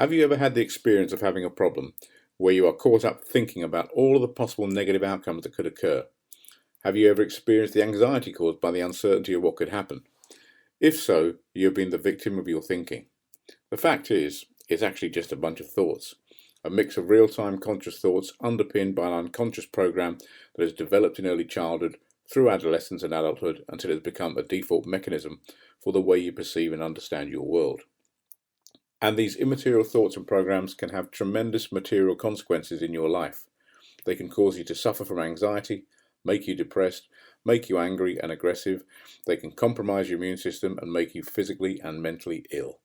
Have you ever had the experience of having a problem where you are caught up thinking about all of the possible negative outcomes that could occur? Have you ever experienced the anxiety caused by the uncertainty of what could happen? If so, you have been the victim of your thinking. The fact is, it's actually just a bunch of thoughts, a mix of real-time conscious thoughts underpinned by an unconscious program that is developed in early childhood through adolescence and adulthood until it has become a default mechanism for the way you perceive and understand your world. And these immaterial thoughts and programs can have tremendous material consequences in your life. They can cause you to suffer from anxiety, make you depressed, make you angry and aggressive. They can compromise your immune system and make you physically and mentally ill.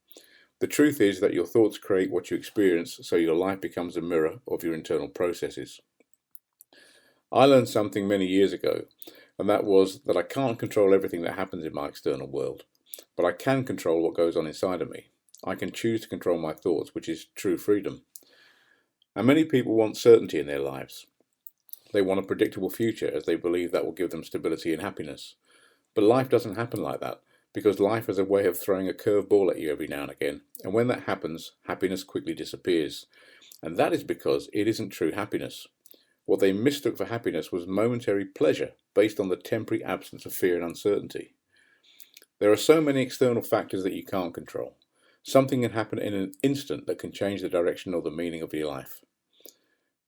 The truth is that your thoughts create what you experience, so your life becomes a mirror of your internal processes. I learned something many years ago, and that was that I can't control everything that happens in my external world, but I can control what goes on inside of me. I can choose to control my thoughts, which is true freedom. And many people want certainty in their lives. They want a predictable future as they believe that will give them stability and happiness. But life doesn't happen like that, because life has a way of throwing a curveball at you every now and again, and when that happens, happiness quickly disappears. And that is because it isn't true happiness. What they mistook for happiness was momentary pleasure based on the temporary absence of fear and uncertainty. There are so many external factors that you can't control. Something can happen in an instant that can change the direction or the meaning of your life.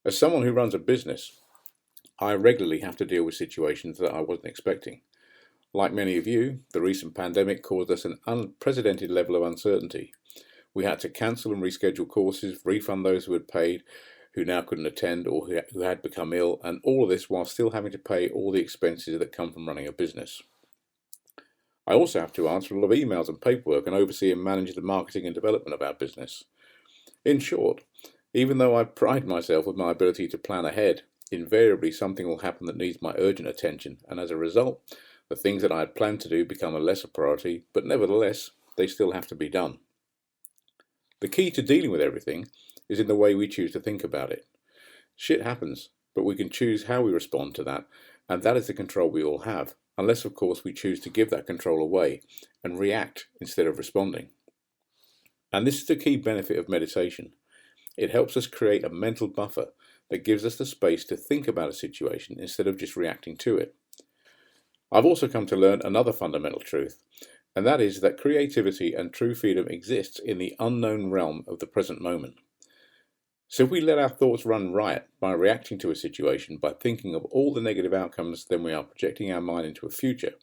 As someone who runs a business, I regularly have to deal with situations that I wasn't expecting. Like many of you, the recent pandemic caused us an unprecedented level of uncertainty. We had to cancel and reschedule courses, refund those who had paid, who now couldn't attend or who had become ill, and all of this while still having to pay all the expenses that come from running a business. I also have to answer a lot of emails and paperwork and oversee and manage the marketing and development of our business. In short, even though I pride myself with my ability to plan ahead, invariably something will happen that needs my urgent attention, and as a result, the things that I had planned to do become a lesser priority, but nevertheless, they still have to be done. The key to dealing with everything is in the way we choose to think about it. Shit happens, but we can choose how we respond to that, and that is the control we all have, unless of course we choose to give that control away and react instead of responding. And this is the key benefit of meditation. It helps us create a mental buffer that gives us the space to think about a situation instead of just reacting to it. I've also come to learn another fundamental truth, and that is that creativity and true freedom exists in the unknown realm of the present moment. So if we let our thoughts run riot by reacting to a situation, by thinking of all the negative outcomes, then we are projecting our mind into a future.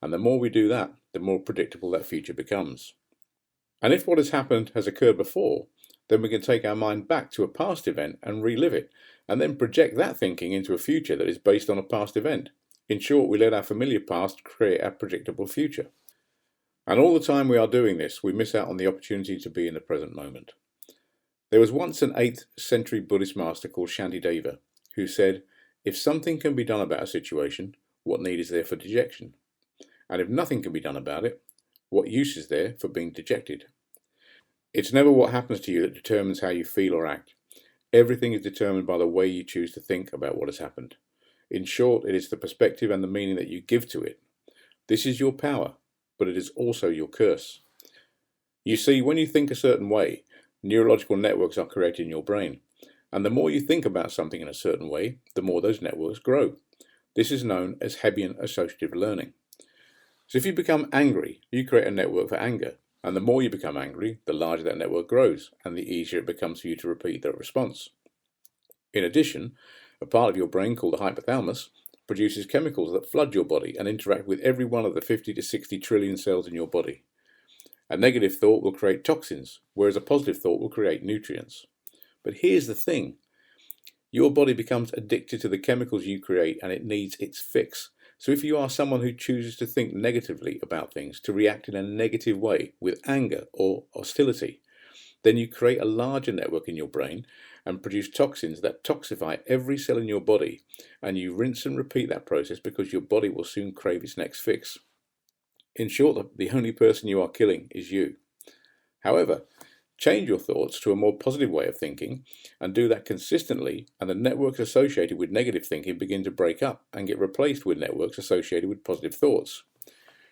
And the more we do that, the more predictable that future becomes. And if what has happened has occurred before, then we can take our mind back to a past event and relive it, and then project that thinking into a future that is based on a past event. In short, we let our familiar past create our predictable future. And all the time we are doing this, we miss out on the opportunity to be in the present moment. There was once an 8th century Buddhist master called Shantideva who said, "If something can be done about a situation, what need is there for dejection? And if nothing can be done about it, what use is there for being dejected?" It's never what happens to you that determines how you feel or act. Everything is determined by the way you choose to think about what has happened. In short, it is the perspective and the meaning that you give to it. This is your power, but it is also your curse. You see, when you think a certain way, neurological networks are created in your brain, and the more you think about something in a certain way, the more those networks grow. This is known as Hebbian associative learning. So if you become angry, you create a network for anger, and the more you become angry, the larger that network grows, and the easier it becomes for you to repeat that response. In addition, a part of your brain called the hypothalamus produces chemicals that flood your body and interact with every one of the 50 to 60 trillion cells in your body. A negative thought will create toxins, whereas a positive thought will create nutrients. But here's the thing. Your body becomes addicted to the chemicals you create, and it needs its fix. So if you are someone who chooses to think negatively about things, to react in a negative way with anger or hostility, then you create a larger network in your brain and produce toxins that toxify every cell in your body, and you rinse and repeat that process because your body will soon crave its next fix. In short, the only person you are killing is you. However, change your thoughts to a more positive way of thinking and do that consistently, and the networks associated with negative thinking begin to break up and get replaced with networks associated with positive thoughts.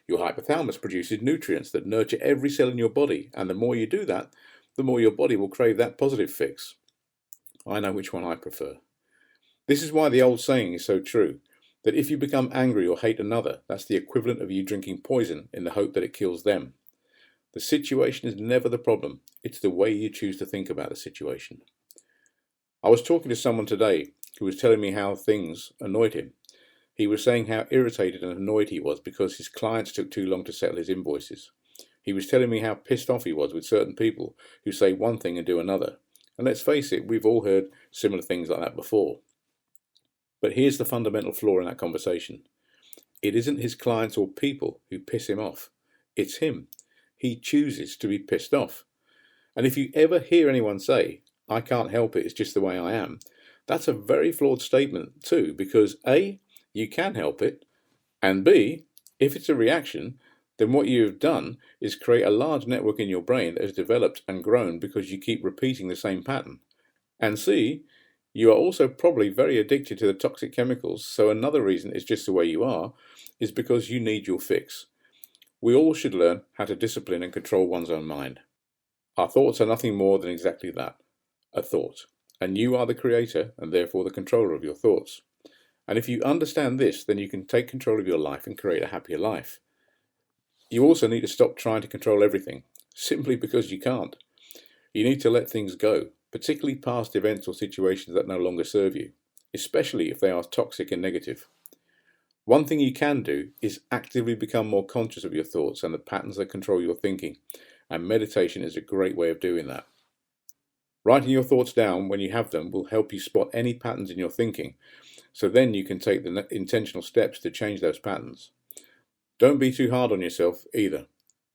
Your hypothalamus produces nutrients that nurture every cell in your body, and the more you do that, the more your body will crave that positive fix. I know which one I prefer. This is why the old saying is so true, that if you become angry or hate another, that's the equivalent of you drinking poison in the hope that it kills them. The situation is never the problem, it's the way you choose to think about the situation. I was talking to someone today who was telling me how things annoyed him. He was saying how irritated and annoyed he was because his clients took too long to settle his invoices. He was telling me how pissed off he was with certain people who say one thing and do another. And let's face it, we've all heard similar things like that before. But here's the fundamental flaw in that conversation. It isn't his clients or people who piss him off. It's him. He chooses to be pissed off. And if you ever hear anyone say, "I can't help it, it's just the way I am," that's a very flawed statement too, because A, you can help it, and B, if it's a reaction, then what you have done is create a large network in your brain that has developed and grown because you keep repeating the same pattern. And C, you are also probably very addicted to the toxic chemicals, so another reason it's just the way you are is because you need your fix. We all should learn how to discipline and control one's own mind. Our thoughts are nothing more than exactly that, a thought. And you are the creator and therefore the controller of your thoughts. And if you understand this, then you can take control of your life and create a happier life. You also need to stop trying to control everything, simply because you can't. You need to let things go, particularly past events or situations that no longer serve you, especially if they are toxic and negative. One thing you can do is actively become more conscious of your thoughts and the patterns that control your thinking, and meditation is a great way of doing that. Writing your thoughts down when you have them will help you spot any patterns in your thinking, so then you can take the intentional steps to change those patterns. Don't be too hard on yourself either,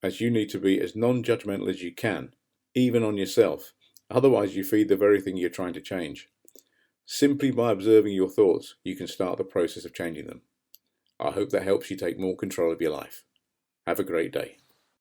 as you need to be as non-judgmental as you can, even on yourself, otherwise you feed the very thing you're trying to change. Simply by observing your thoughts, you can start the process of changing them. I hope that helps you take more control of your life. Have a great day.